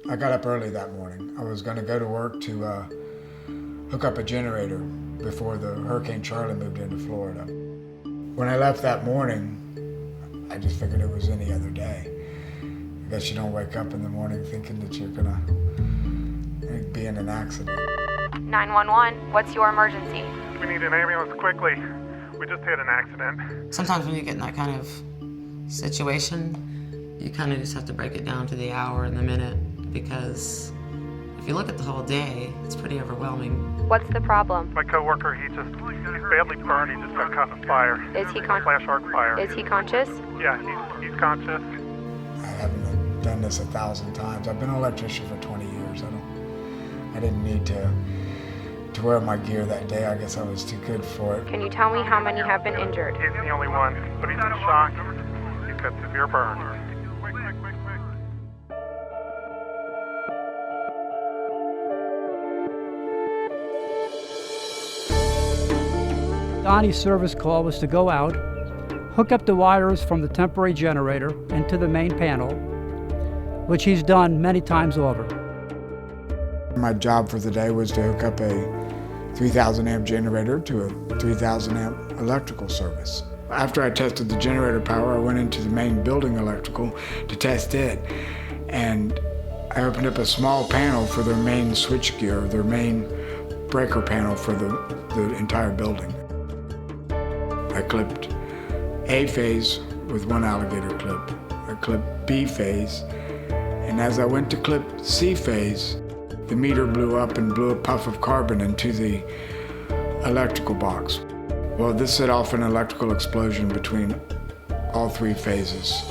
I got up early that morning. I was going to go to work to hook up a generator before the Hurricane Charlie moved into Florida. When I left that morning, I just figured it was any other day. I guess you don't wake up in the morning thinking that you're gonna be in an accident. 911, what's your emergency? We need an ambulance quickly. We just had an accident. Sometimes when you get in that kind of situation, you kind of just have to break it down to the hour and the minute, because if you look at the whole day, it's pretty overwhelming. What's the problem? My coworker, he's badly burned. He just got caught in a fire. Is he Flash arc fire. Is he conscious? Yeah, he's conscious. I haven't done this 1,000 times. I've been an electrician for 20 years. I didn't need to wear my gear that day. I guess I was too good for it. Can you tell me how many have been injured? He's the only one, but he's in shock. He's got severe burns. Donnie's service call was to go out, hook up the wires from the temporary generator into the main panel, which he's done many times over. My job for the day was to hook up a 3,000 amp generator to a 3,000 amp electrical service. After I tested the generator power, I went into the main building electrical to test it. And I opened up a small panel for their main switchgear, their main breaker panel for the entire building. I clipped A phase with one alligator clip. I clipped B phase, and as I went to clip C phase, the meter blew up and blew a puff of carbon into the electrical box. Well, this set off an electrical explosion between all three phases.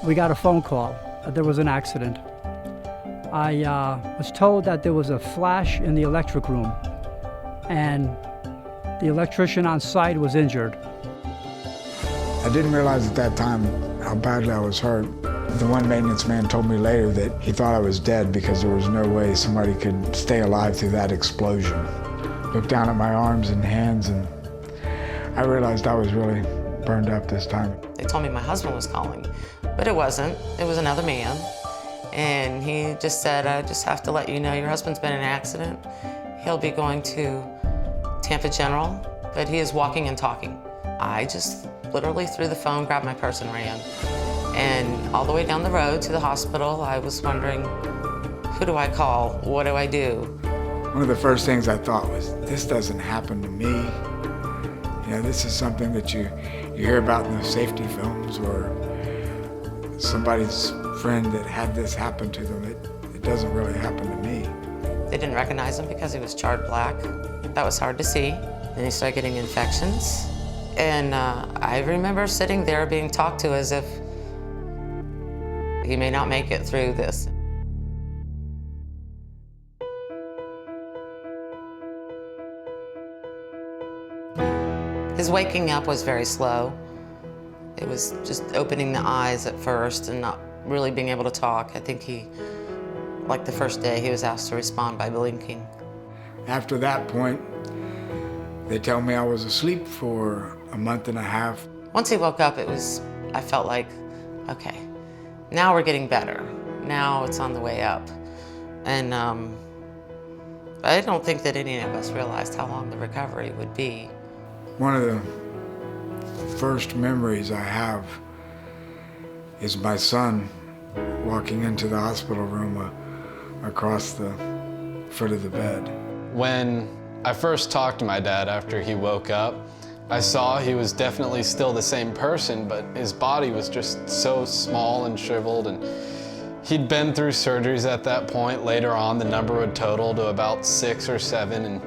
We got a phone call that there was an accident. I was told that there was a flash in the electric room, and the electrician on site was injured. I didn't realize at that time how badly I was hurt. The one maintenance man told me later that he thought I was dead because there was no way somebody could stay alive through that explosion. Looked down at my arms and hands, and I realized I was really burned up this time. They told me my husband was calling, but it wasn't. It was another man. And he just said, I just have to let you know your husband's been in an accident. He'll be going to Tampa General, but he is walking and talking. I just literally threw the phone, grabbed my purse, and ran. And all the way down the road to the hospital, I was wondering, who do I call? What do I do? One of the first things I thought was, this doesn't happen to me. You know, this is something that you hear about in the safety films, or somebody's friend that had this happen to them. It doesn't really happen to me. They didn't recognize him because he was charred black. That was hard to see. Then he started getting infections. And I remember sitting there being talked to as if he may not make it through this. His waking up was very slow. It was just opening the eyes at first and not really being able to talk. I think like the first day, he was asked to respond by blinking. After that point, they tell me I was asleep for a month and a half. Once he woke up, I felt like, okay, now we're getting better. Now it's on the way up. And I don't think that any of us realized how long the recovery would be. One of the first memories I have is my son walking into the hospital room across the foot of the bed. When I first talked to my dad after he woke up, I saw he was definitely still the same person, but his body was just so small and shriveled, and he'd been through surgeries at that point. Later on, the number would total to about 6 or 7, and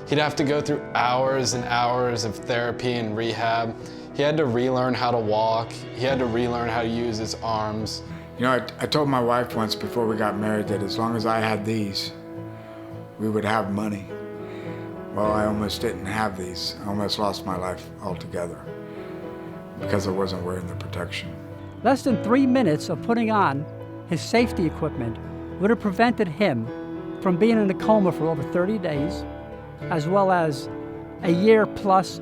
he'd have to go through hours and hours of therapy and rehab. He had to relearn how to walk. He had to relearn how to use his arms. You know, I told my wife once before we got married that as long as I had these, we would have money. Well, I almost didn't have these. I almost lost my life altogether because I wasn't wearing the protection. Less than 3 minutes of putting on his safety equipment would have prevented him from being in a coma for over 30 days, as well as a year plus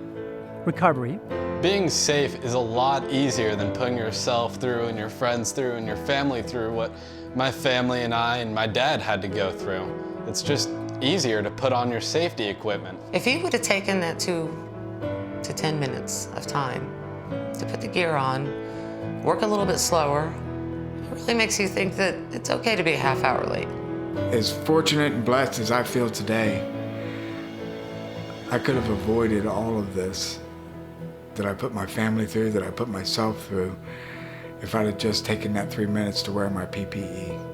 recovery. Being safe is a lot easier than putting yourself through and your friends through and your family through what my family and I and my dad had to go through. It's just easier to put on your safety equipment. If you would have taken that 2 to 10 minutes of time to put the gear on, work a little bit slower, it really makes you think that it's okay to be a half hour late. As fortunate and blessed as I feel today, I could have avoided all of this that I put my family through, that I put myself through, if I'd have just taken that 3 minutes to wear my PPE.